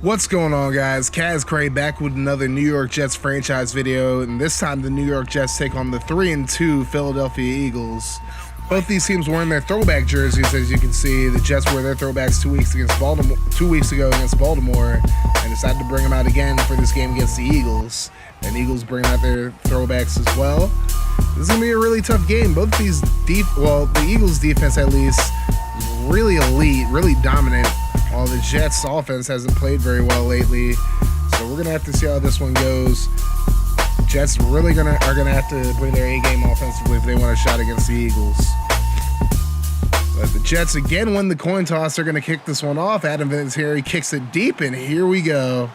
What's going on, guys? Kaz Cray back with another New York Jets franchise video, and this time the New York Jets take on the 3-2 Philadelphia Eagles. Both these teams wearing their throwback jerseys, as you can see. The Jets wore their throwbacks 2 weeks ago against Baltimore, and decided to bring them out again for this game against the Eagles. And Eagles bring out their throwbacks as well. This is gonna be a really tough game. Both these the Eagles defense at least is really elite, really dominant. While the Jets offense hasn't played very well lately, so we're gonna have to see how this one goes. Jets really are gonna have to bring their A-game offensively if they want a shot against the Eagles. But the Jets again win the coin toss. They're gonna kick this one off. Adam Vinatieri kicks it deep, and here we go.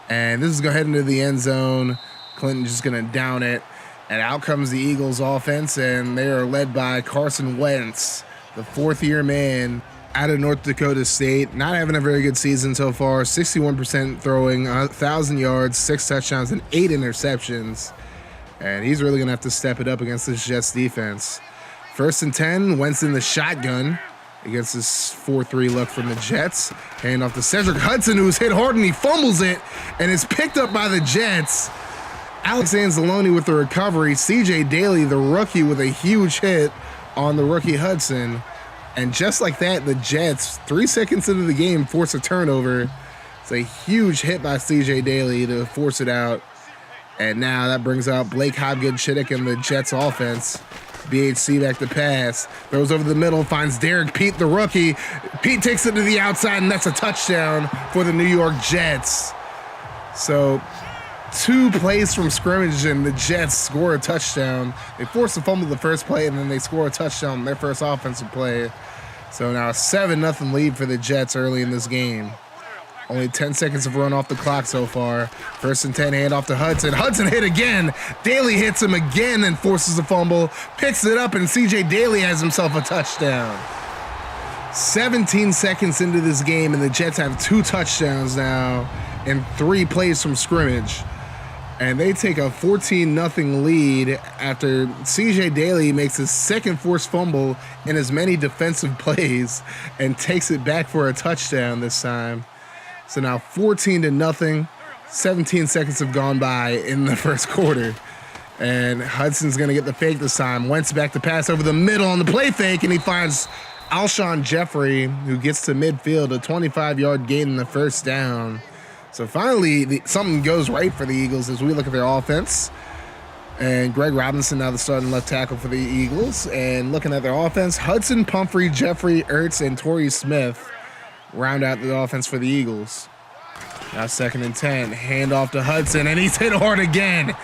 And this is gonna head into the end zone. Clinton just gonna down it, and out comes the Eagles offense, and they are led by Carson Wentz, the fourth-year man out of North Dakota State. Not having a very good season so far. 61% throwing, 1,000 yards, 6 touchdowns, and 8 interceptions. And he's really going to have to step it up against this Jets defense. 1st and 10, Wentz in the shotgun against this 4-3 look from the Jets. Hand off to Cedric Hudson, who's hit hard, and he fumbles it, and it's picked up by the Jets. Alex Anzalone with the recovery. C.J. Daly, the rookie, with a huge hit on the rookie Hudson. And just like that, the Jets, 3 seconds into the game, force a turnover. It's a huge hit by C.J. Daly to force it out. And now that brings out Blake Hobgood-Chittick and the Jets offense. BHC back to pass. Throws over the middle, finds Derek Pete, the rookie. Pete takes it to the outside, and that's a touchdown for the New York Jets. So 2 plays from scrimmage, and the Jets score a touchdown. They force a fumble the first play, and then they score a touchdown on their first offensive play. So now a 7-0 lead for the Jets early in this game. Only 10 seconds of run off the clock so far. 1st and 10, hand off to Hudson. Hudson hit again. Daly hits him again and forces a fumble. Picks it up, and C.J. Daly has himself a touchdown. 17 seconds into this game, and the Jets have 2 touchdowns now and 3 plays from scrimmage. And they take a 14-0 lead after C.J. Daly makes his second forced fumble in as many defensive plays and takes it back for a touchdown this time. So now 14-0. 17 seconds have gone by in the first quarter. And Hudson's going to get the fake this time. Wentz back to pass over the middle on the play fake, and he finds Alshon Jeffrey, who gets to midfield, a 25-yard gain in the first down. So finally, something goes right for the Eagles as we look at their offense. And Greg Robinson now the starting left tackle for the Eagles. And looking at their offense, Hudson, Pumphrey, Jeffrey, Ertz, and Torrey Smith round out the offense for the Eagles. Now 2nd and 10, hand off to Hudson, and he's hit hard again.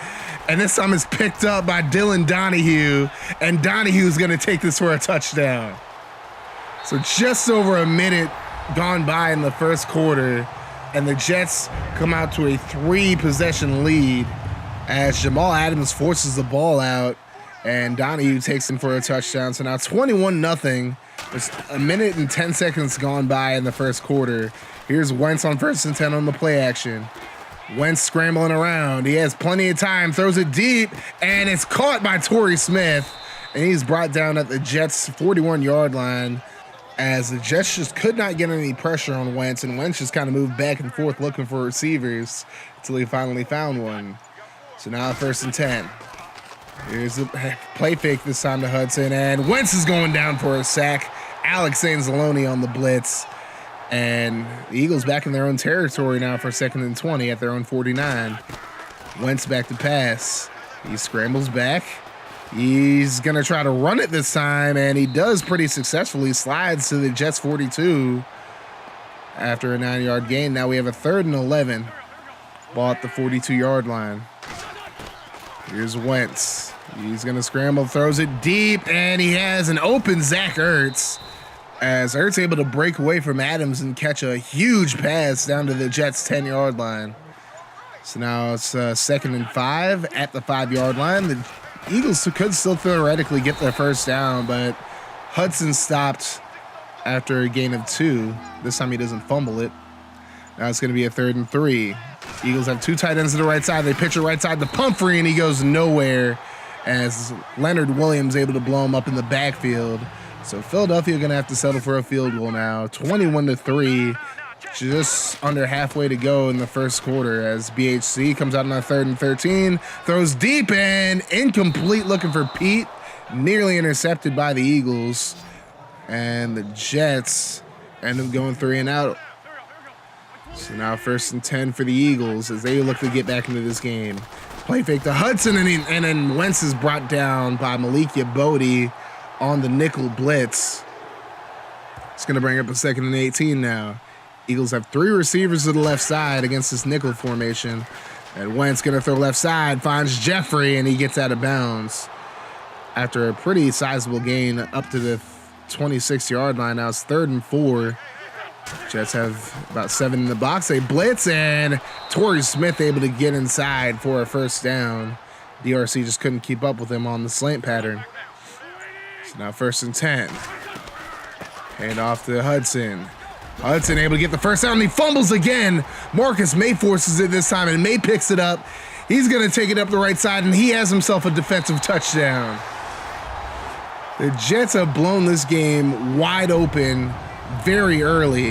And this time it's picked up by Dylan Donahue, and Donahue's going to take this for a touchdown. So just over a minute gone by in the first quarter, and the Jets come out to a 3-possession lead as Jamal Adams forces the ball out, and Donahue takes him for a touchdown. So now 21-0. There's a minute and 10 seconds gone by in the first quarter. Here's Wentz on 1st and 10 on the play action. Wentz scrambling around. He has plenty of time, throws it deep, and it's caught by Torrey Smith. And he's brought down at the Jets' 41-yard line, as the Jets just could not get any pressure on Wentz, and Wentz just kind of moved back and forth looking for receivers until he finally found one. So now 1st and 10. Here's the play fake this time to Hudson, and Wentz is going down for a sack. Alex Anzalone on the blitz, and the Eagles back in their own territory now for 2nd and 20 at their own 49. Wentz back to pass. He scrambles back. He's going to try to run it this time, and he does pretty successfully. Slides to the Jets 42 after a 9-yard gain. Now we have a 3rd and 11. Ball at the 42-yard line. Here's Wentz. He's going to scramble, throws it deep, and he has an open Zach Ertz, as Ertz able to break away from Adams and catch a huge pass down to the Jets' 10-yard line. So now it's 2nd and 5 at the 5-yard line. The Eagles could still theoretically get their first down, but Hudson stopped after a gain of 2. This time he doesn't fumble it. Now it's going to be a 3rd and 3. Eagles have 2 tight ends to the right side. They pitch it right side to Pumphrey, and he goes nowhere as Leonard Williams able to blow him up in the backfield. So Philadelphia going to have to settle for a field goal now. 21-3. just under halfway to go in the first quarter as BHC comes out on a 3rd and 13, throws deep and incomplete, looking for Pete, nearly intercepted by the Eagles, and the Jets end up going 3 and out. So now 1st and 10 for the Eagles as they look to get back into this game. Play fake to Hudson, and then Wentz is brought down by Malikia Bodie on the nickel blitz. It's going to bring up a 2nd and 18 now. Eagles have 3 receivers to the left side against this nickel formation. And Wentz going to throw left side, finds Jeffrey, and he gets out of bounds. After a pretty sizable gain up to the 26-yard line. Now it's 3rd and 4. Jets have about 7 in the box. They blitz, and Torrey Smith able to get inside for a 1st down. DRC just couldn't keep up with him on the slant pattern. So now 1st and 10. Hand off to Hudson. Hudson able to get the 1st down, and he fumbles again. Marcus May forces it this time, and May picks it up. He's going to take it up the right side, and he has himself a defensive touchdown. The Jets have blown this game wide open very early.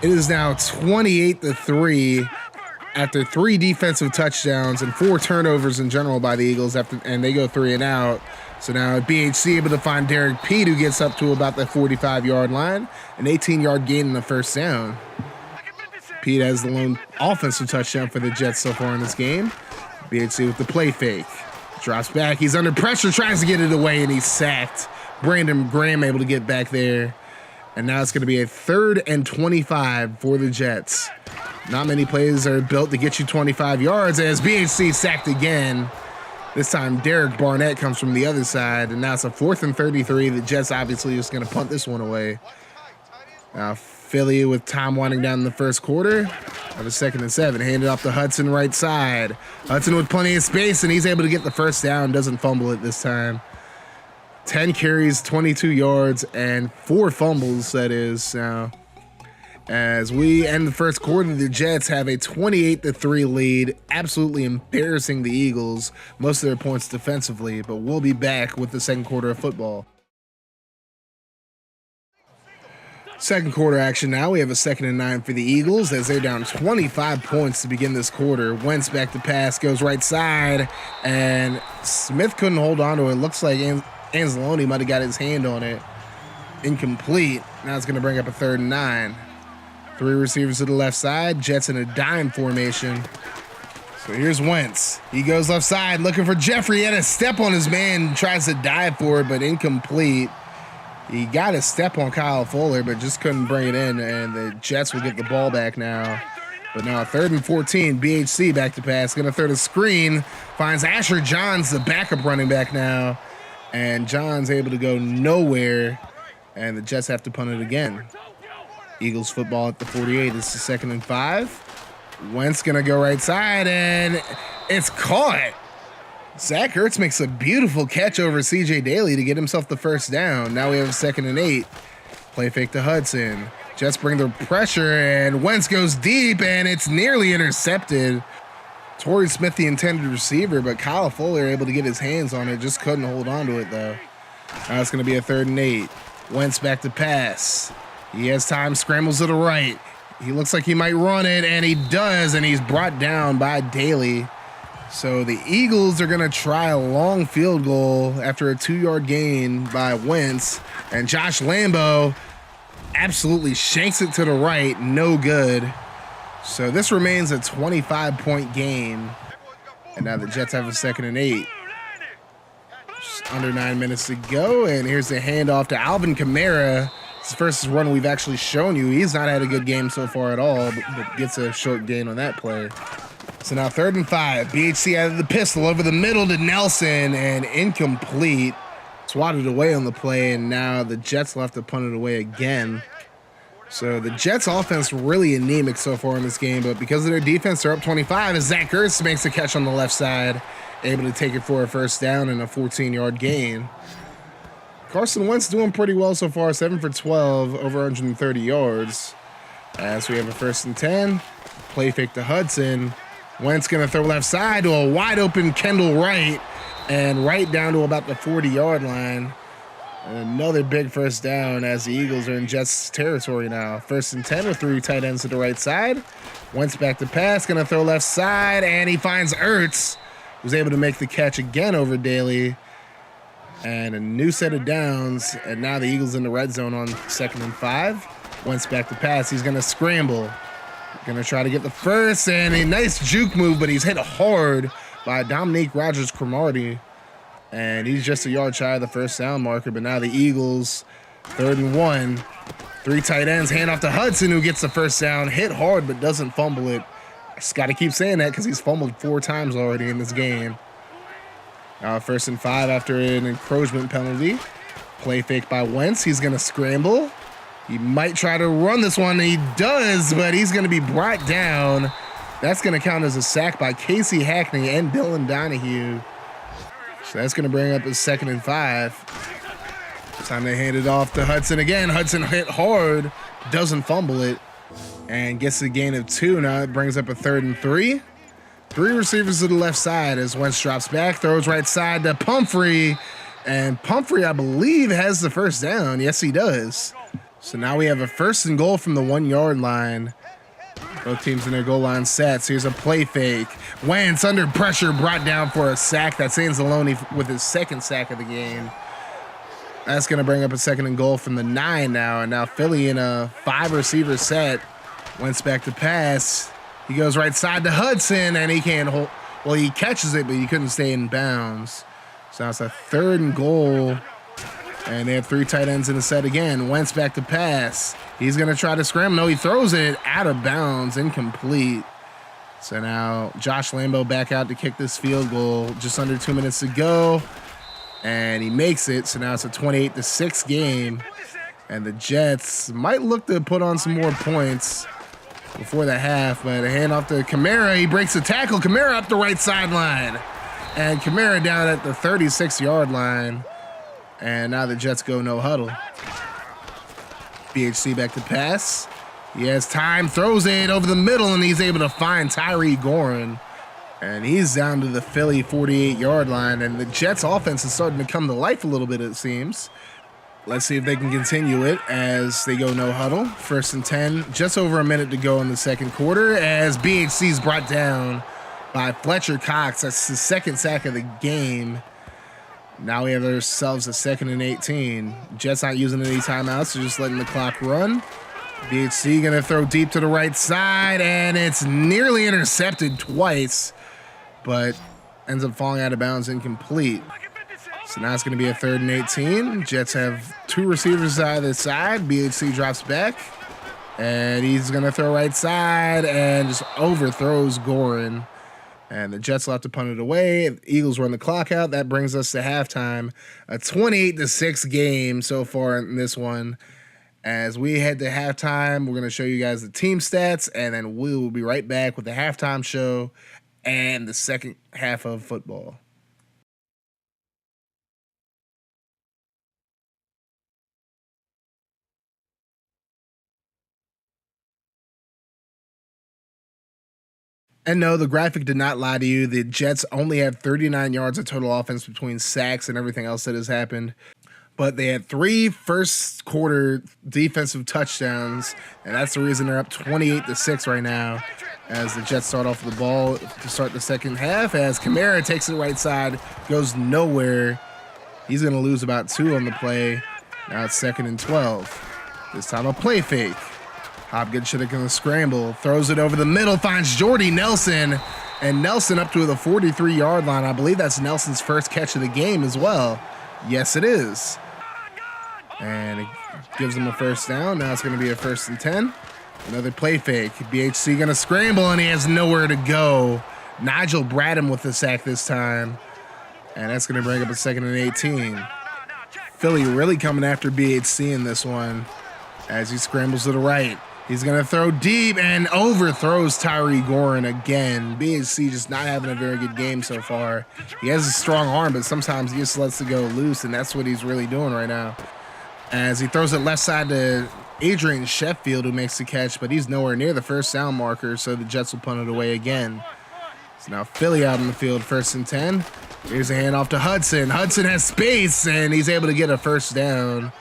It is now 28-3 after 3 defensive touchdowns and 4 turnovers in general by the Eagles, and they go 3 and out. So now BHC able to find Derek Pete, who gets up to about the 45-yard line, an 18-yard gain in the 1st down. Pete has the lone offensive touchdown for the Jets so far in this game. BHC with the play fake. Drops back, he's under pressure, tries to get it away, and he's sacked. Brandon Graham able to get back there. And now it's going to be a 3rd and 25 for the Jets. Not many plays are built to get you 25 yards as BHC sacked again. This time Derek Barnett comes from the other side, and now it's a 4th and 33. The Jets obviously just going to punt this one away. Now Philly with time winding down in the 1st quarter. Of a 2nd and 7, handed off to Hudson right side. Hudson with plenty of space, and he's able to get the 1st down, doesn't fumble it this time. 10 carries, 22 yards, and 4 fumbles, that is. Now, as we end the 1st quarter, the Jets have a 28-3 lead, absolutely embarrassing the Eagles, most of their points defensively, but we'll be back with the 2nd quarter of football. 2nd quarter action now. We have a 2nd and 9 for the Eagles as they're down 25 points to begin this quarter. Wentz back to pass, goes right side, and Smith couldn't hold on to it. Looks like Anzalone might have got his hand on it. Incomplete. Now it's going to bring up a 3rd and 9. 3 receivers to the left side. Jets in a dime formation. So here's Wentz. He goes left side looking for Jeffrey. He had a step on his man, tries to dive for it, but incomplete. He got a step on Kyle Fuller, but just couldn't bring it in, and the Jets will get the ball back now. But now 3rd and 14, BHC back to pass. Going to throw the screen. Finds Asher Johns, the backup running back now. And Johns able to go nowhere, and the Jets have to punt it again. Eagles football at the 48. It's the 2nd and 5. Wentz going to go right side, and it's caught. Zach Ertz makes a beautiful catch over CJ Daly to get himself the 1st down. Now we have a 2nd and 8. Play fake to Hudson. Jets bring the pressure, and Wentz goes deep, and it's nearly intercepted. Torrey Smith, the intended receiver, but Kyle Fuller able to get his hands on it, just couldn't hold on to it, though. Now it's going to be a 3rd and 8. Wentz back to pass. He has time, scrambles to the right. He looks like he might run it, and he does, and he's brought down by Daly. So the Eagles are going to try a long field goal after a 2-yard gain by Wentz. And Josh Lambo absolutely shanks it to the right. No good. So this remains a 25-point game. And now the Jets have a 2nd and 8. Just under 9 minutes to go. And here's the handoff to Alvin Kamara. It's the first run we've actually shown you. He's not had a good game so far at all, but gets a short gain on that play. So now 3rd and 5. BHC added the pistol over the middle to Nelson, and incomplete. Swatted away on the play, and now the Jets will have to punt it away again. So the Jets offense really anemic so far in this game, but because of their defense, they're up 25 as Zach Ertz makes a catch on the left side, able to take it for a 1st down and a 14-yard gain. Carson Wentz doing pretty well so far, 7 for 12, over 130 yards. As we have a 1st and 10, play fake to Hudson. Wentz going to throw left side to a wide open Kendall Wright, and right down to about the 40-yard line. And another big first down as the Eagles are in Jets territory now. 1st and 10 with 3 tight ends to the right side. Wentz back to pass, gonna throw left side, and he finds Ertz, who's able to make the catch again over Daly. And a new set of downs, and now the Eagles in the red zone on 2nd and 5. Wentz back to pass, he's gonna scramble. Gonna try to get the first, and a nice juke move, but he's hit hard by Dominique Rodgers-Cromartie. And he's just a yard shy of the first down marker, but now the Eagles, 3rd and 1. 3 tight ends, hand off to Hudson, who gets the first down, hit hard but doesn't fumble it. I just got to keep saying that because he's fumbled 4 times already in this game. 1st and 5 after an encroachment penalty. Play fake by Wentz. He's going to scramble. He might try to run this one. He does, but he's going to be brought down. That's going to count as a sack by Casey Hackney and Dylan Donahue. So that's going to bring up his 2nd and 5. This time they hand it off to Hudson again. Hudson hit hard, doesn't fumble it, and gets a gain of 2. Now it brings up a 3rd and 3. 3 receivers to the left side as Wentz drops back, throws right side to Pumphrey. And Pumphrey, I believe, has the first down. Yes, he does. So now we have a 1st and goal from the 1-yard line. Both teams in their goal line sets. Here's a play fake. Wentz under pressure, brought down for a sack. That's Anzalone with his 2nd sack of the game. That's going to bring up a 2nd and goal from the 9 now. And now Philly in a 5-receiver set. Wentz back to pass. He goes right side to Hudson, and he can't hold. Well, he catches it, but he couldn't stay in bounds. So now it's a 3rd and goal. And they have 3 tight ends in the set again. Wentz back to pass. He's going to try to scramble. No, he throws it out of bounds, incomplete. So now Josh Lambo back out to kick this field goal. Just under 2 minutes to go. And he makes it. So now it's a 28-6 game. And the Jets might look to put on some more points before the half. But a handoff to Kamara. He breaks the tackle. Kamara up the right sideline. And Kamara down at the 36-yard line. And now the Jets go no huddle. BHC back to pass. He has time, throws it over the middle, and he's able to find Tyree Gorin. And he's down to the Philly 48-yard line. And the Jets offense is starting to come to life a little bit, it seems. Let's see if they can continue it as they go no huddle. 1st and 10, just over a minute to go in the 2nd quarter as BHC's brought down by Fletcher Cox. That's the 2nd sack of the game. Now we have ourselves a 2nd and 18. Jets not using any timeouts, so just letting the clock run. BHC gonna throw deep to the right side, and it's nearly intercepted twice, but ends up falling out of bounds, incomplete. So now it's gonna be a 3rd and 18. Jets have 2 receivers either side. BHC drops back, and he's gonna throw right side and just overthrows Gorin. And the Jets will have to punt it away. The Eagles run the clock out. That brings us to halftime. A 28-6 game so far in this one. As we head to halftime, we're going to show you guys the team stats, and then we will be right back with the halftime show and the 2nd half of football. And no, the graphic did not lie to you. The Jets only had 39 yards of total offense between sacks and everything else that has happened. But they had 3 first-quarter defensive touchdowns, and that's the reason they're up 28-6 right now as the Jets start off the ball to start the 2nd half. As Kamara takes it right side, goes nowhere. He's going to lose about 2 on the play. Now it's 2nd and 12. This time a play fake. Hopkins should have gonna scramble, throws it over the middle, finds Jordy Nelson, and Nelson up to the 43-yard line. I believe that's Nelson's first catch of the game as well. Yes, it is. And it gives him a first down. Now it's gonna be a 1st and 10. Another play fake. BHC gonna scramble, and he has nowhere to go. Nigel Bradham with the sack this time. And that's gonna bring up a 2nd and 18. Philly really coming after BHC in this one as he scrambles to the right. He's going to throw deep and overthrows Tyree Gorin again. BHC just not having a very good game so far. He has a strong arm, but sometimes he just lets it go loose, and that's what he's really doing right now. As he throws it left side to Adrian Sheffield, who makes the catch, but he's nowhere near the first down marker, so the Jets will punt it away again. So now Philly out in the field, 1st and 10. Here's a handoff to Hudson. Hudson has space, and he's able to get a first down.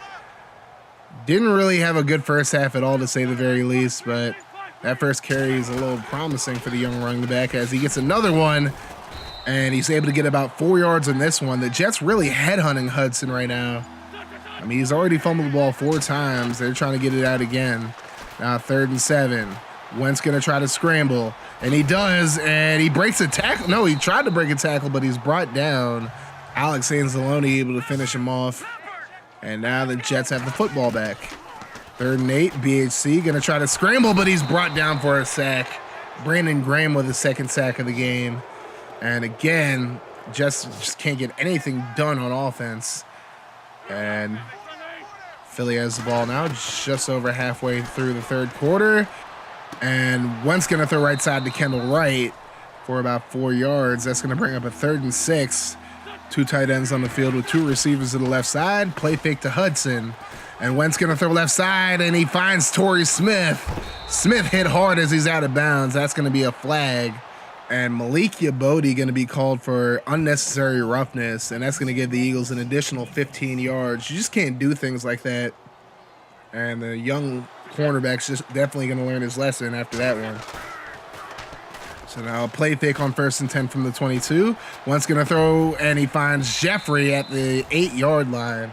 Didn't really have a good first half at all, to say the very least, but that first carry is a little promising for the young running back as he gets another one, and he's able to get about 4 yards on this one. The Jets really headhunting Hudson right now. I mean, he's already fumbled the ball 4 times. They're trying to get it out again. Now 3rd and 7. Wentz going to try to scramble, and he does, and he breaks a tackle. No, he tried to break a tackle, but he's brought down. Alex Anzalone able to finish him off, and now the Jets have the football back. 3rd and 8, BHC going to try to scramble, but he's brought down for a sack. Brandon Graham with the 2nd sack of the game. And again, just can't get anything done on offense. And Philly has the ball now, just over halfway through the 3rd quarter. And Wentz going to throw right side to Kendall Wright for about 4 yards. That's going to bring up a 3rd and 6. 2 tight ends on the field with 2 receivers to the left side. Play fake to Hudson. And Wentz going to throw left side, and he finds Torrey Smith. Smith hit hard as he's out of bounds. That's going to be a flag. And Malik Yabodi going to be called for unnecessary roughness, and that's going to give the Eagles an additional 15 yards. You just can't do things like that. And the young cornerback's just definitely going to learn his lesson after that one. So now a play fake on 1st and 10 from the 22. Wentz going to throw, and he finds Jeffrey at the 8-yard line.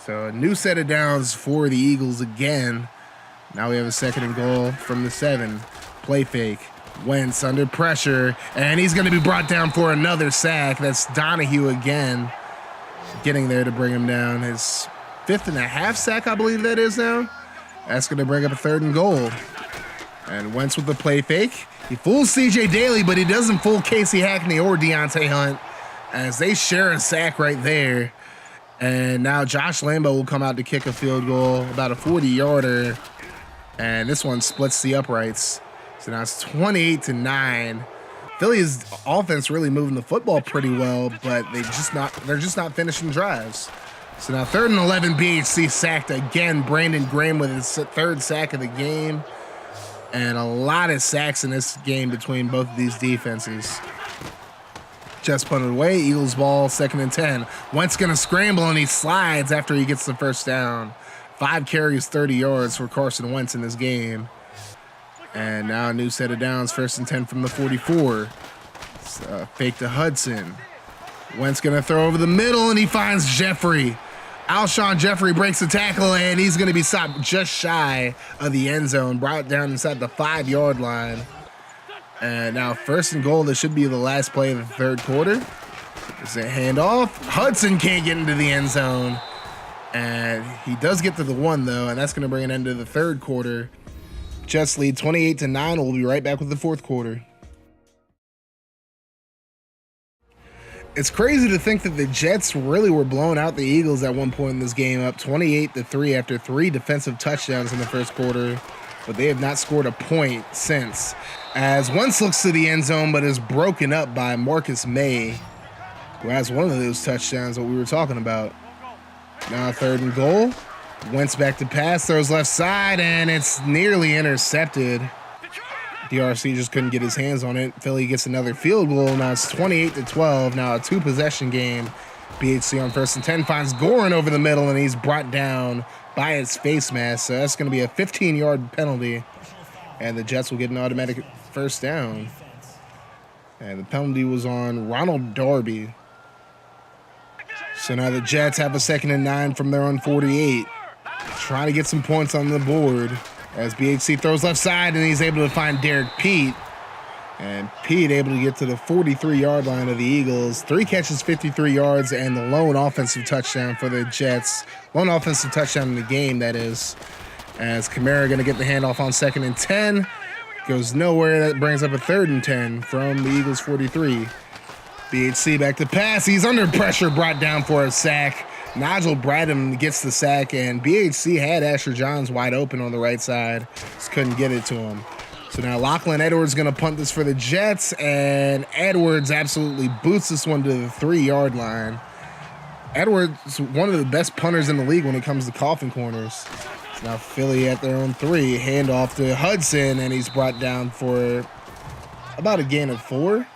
So a new set of downs for the Eagles again. Now we have a 2nd and goal from the 7. Play fake. Wentz under pressure, and he's going to be brought down for another sack. That's Donahue again, getting there to bring him down. His 5th and a half sack, I believe that is now. That's going to bring up a 3rd and goal. And Wentz with the play fake. He fools C.J. Daly, but he doesn't fool Casey Hackney or Deontay Hunt, as they share a sack right there. And now Josh Lambo will come out to kick a field goal, about a 40-yarder. And this one splits the uprights. So now it's 28-9. Philly's offense really moving the football pretty well, but they're just not finishing drives. So now 3rd and 11, BHC sacked again. Brandon Graham with his 3rd sack of the game. And a lot of sacks in this game between both of these defenses. Just punted away. Eagles ball, 2nd and 10. Wentz going to scramble, and he slides after he gets the first down. 5 carries, 30 yards for Carson Wentz in this game. And now a new set of downs, 1st and 10 from the 44. Fake to Hudson. Wentz going to throw over the middle, and he finds Jeffrey. Alshon Jeffrey breaks the tackle, and he's going to be stopped just shy of the end zone, brought down inside the 5-yard line. And now 1st and goal. This should be the last play of the 3rd quarter. It's a handoff. Hudson can't get into the end zone. And he does get to the 1, though, and that's going to bring an end to the 3rd quarter. Jets lead 28-9. We'll be right back with the 4th quarter. It's crazy to think that the Jets really were blowing out the Eagles at one point in this game, up 28-3 after 3 defensive touchdowns in the 1st quarter, but they have not scored a point since. As Wentz looks to the end zone, but is broken up by Marcus May, who has one of those touchdowns that we were talking about. Now 3rd and goal. Wentz back to pass, throws left side, and it's nearly intercepted. DRC just couldn't get his hands on it. Philly gets another field goal. Now it's 28-12. Now a 2-possession game. BHC on 1st and 10 finds Gorin over the middle, and he's brought down by his face mask. So that's going to be a 15-yard penalty, and the Jets will get an automatic first down. And the penalty was on Ronald Darby. So now the Jets have a 2nd and 9 from their own 48. Trying to get some points on the board as BHC throws left side, and he's able to find Derek Pete. And Pete able to get to the 43-yard line of the Eagles. 3 catches, 53 yards, and the lone offensive touchdown for the Jets. Lone offensive touchdown in the game, that is. As Kamara going to get the handoff on 2nd and 10. Goes nowhere. That brings up a 3rd and 10 from the Eagles 43. BHC back to pass. He's under pressure, brought down for a sack. Nigel Bradham gets the sack, and BHC had Asher Johns wide open on the right side. Just couldn't get it to him. So now Lachlan Edwards going to punt this for the Jets, and Edwards absolutely boots this one to the 3-yard line. Edwards, one of the best punters in the league when it comes to coffin corners. So now Philly at their own 3. Handoff to Hudson, and he's brought down for about a gain of 4.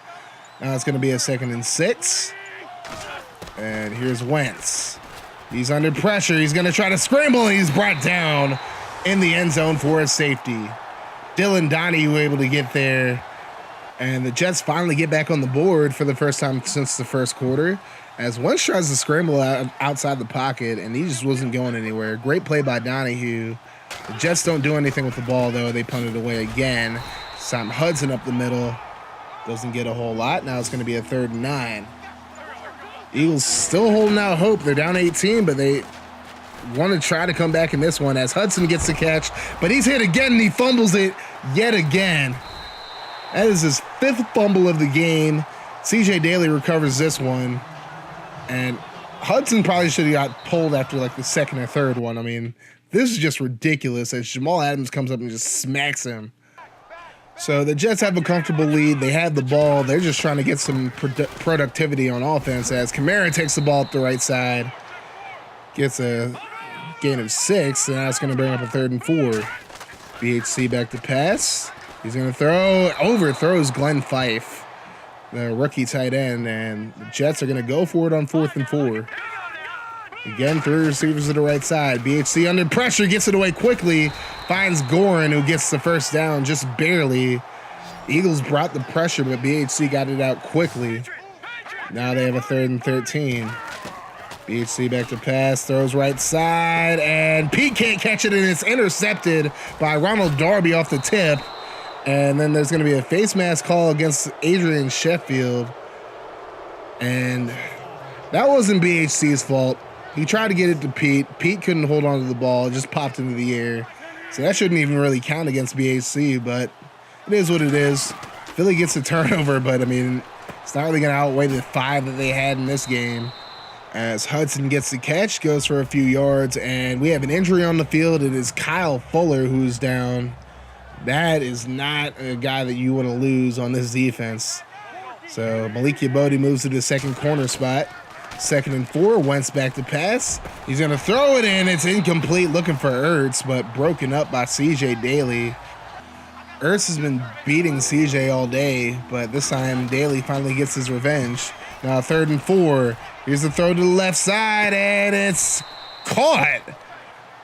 Now it's going to be a 2nd and 6. And here's Wentz. He's under pressure. He's going to try to scramble, and he's brought down in the end zone for a safety. Dylan Donahue able to get there. And the Jets finally get back on the board for the first time since the first quarter, as Wentz tries to scramble outside the pocket, and he just wasn't going anywhere. Great play by Donahue. The Jets don't do anything with the ball, though. They punt it away again. Sam Hudson up the middle. Doesn't get a whole lot. Now it's going to be a 3rd and 9. Eagles still holding out hope. They're down 18, but they want to try to come back in this one as Hudson gets the catch, but he's hit again, and he fumbles it yet again. That is his 5th fumble of the game. CJ Daly recovers this one. And Hudson probably should have got pulled after like the 2nd or 3rd one. I mean, this is just ridiculous as Jamal Adams comes up and just smacks him. So the Jets have a comfortable lead. They have the ball. They're just trying to get some productivity on offense as Kamara takes the ball up the right side. Gets a gain of 6, and now it's going to bring up a 3rd and 4. BHC back to pass. He's going to overthrows Glenn Fife, the rookie tight end, and the Jets are going to go for it on 4th and 4. Again, 3 receivers to the right side. BHC under pressure, gets it away quickly, finds Gorin, who gets the first down just barely. Eagles brought the pressure, but BHC got it out quickly. Now they have a 3rd and 13. BHC back to pass, throws right side, and Pete can't catch it, and it's intercepted by Ronald Darby off the tip. And then there's going to be a face mask call against Adrian Sheffield. And that wasn't BHC's fault. He tried to get it to Pete. Pete couldn't hold on to the ball. It just popped into the air. So that shouldn't even really count against BHC, but it is what it is. Philly gets a turnover, but, I mean, it's not really going to outweigh the 5 that they had in this game. As Hudson gets the catch, goes for a few yards, and we have an injury on the field. It is Kyle Fuller who's down. That is not a guy that you want to lose on this defense. So Malik Yabodi moves to the 2nd corner spot. 2nd and 4, Wentz back to pass. He's going to throw it in. It's incomplete, looking for Ertz, but broken up by CJ Daly. Ertz has been beating CJ all day, but this time Daly finally gets his revenge. Now 3rd and 4. Here's the throw to the left side, and it's caught.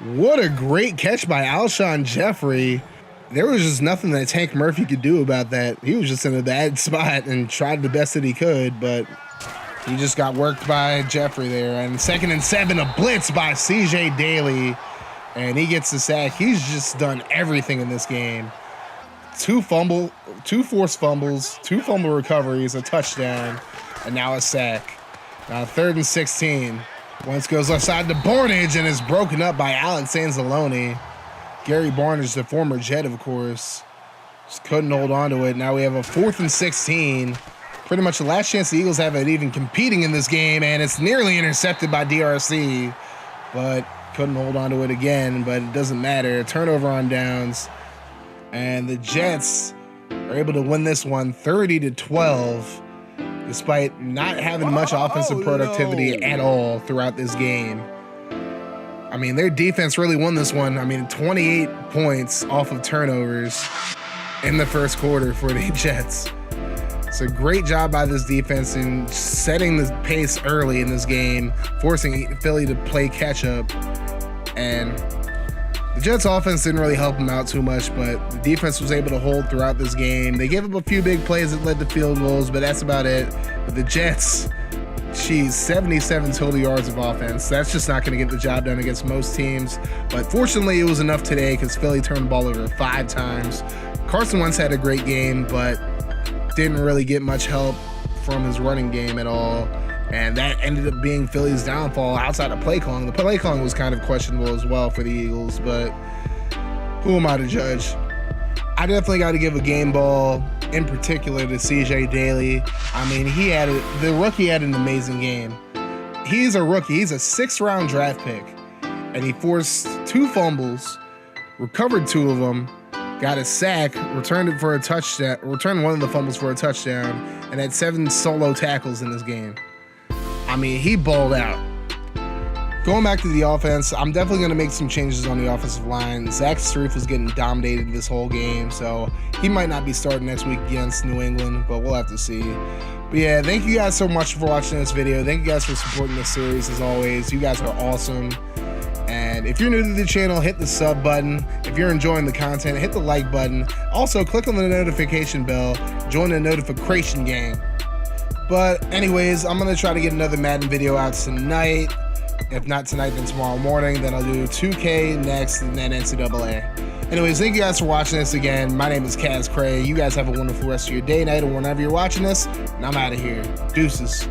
What a great catch by Alshon Jeffrey. There was just nothing that Tank Murphy could do about that. He was just in a bad spot and tried the best that he could, but he just got worked by Jeffrey there. And 2nd and 7, a blitz by CJ Daly, and he gets the sack. He's just done everything in this game. 2 forced fumbles, 2 fumble recoveries, a touchdown, and now a sack. Now 3rd and 16. Wentz goes left side to Barnett and is broken up by Alex Anzalone. Gary Barnage, the former Jet, of course, just couldn't hold on to it. Now we have a 4th and 16. Pretty much the last chance the Eagles have at even competing in this game, and it's nearly intercepted by DRC, but couldn't hold on to it again, but it doesn't matter. A turnover on downs, and the Jets are able to win this one 30-12, despite not having much offensive productivity at all throughout this game. I mean, their defense really won this one. I mean, 28 points off of turnovers in the first quarter for the Jets. It's a great job by this defense in setting the pace early in this game, forcing Philly to play catch up. And the Jets offense didn't really help them out too much, but the defense was able to hold throughout this game. They gave up a few big plays that led to field goals, but that's about it. But the Jets, 77 total yards of offense. That's just not going to get the job done against most teams. But fortunately, it was enough today because Philly turned the ball over 5 times. Carson Wentz had a great game, but didn't really get much help from his running game at all. And that ended up being Philly's downfall outside of play calling. The play calling was kind of questionable as well for the Eagles, but who am I to judge? I definitely got to give a game ball in particular to CJ Daly. I mean, the rookie had an amazing game. He's a rookie. He's a 6th-round draft pick, and he forced 2 fumbles, recovered 2 of them, got a sack, returned it for a touchdown, returned one of the fumbles for a touchdown, and had 7 solo tackles in this game. I mean, he balled out. Going back to the offense, I'm definitely going to make some changes on the offensive line. Zach Strief was getting dominated this whole game, so he might not be starting next week against New England, but we'll have to see. But yeah, thank you guys so much for watching this video. Thank you guys for supporting this series as always. You guys are awesome. And if you're new to the channel, hit the sub button. If you're enjoying the content, hit the like button. Also, click on the notification bell. Join the notification gang. But anyways, I'm going to try to get another Madden video out tonight. If not tonight, then tomorrow morning. Then I'll do 2K next, and then NCAA. Anyways, thank you guys for watching this again. My name is Kaz Cray. You guys have a wonderful rest of your day, night, or whenever you're watching this. And I'm out of here. Deuces.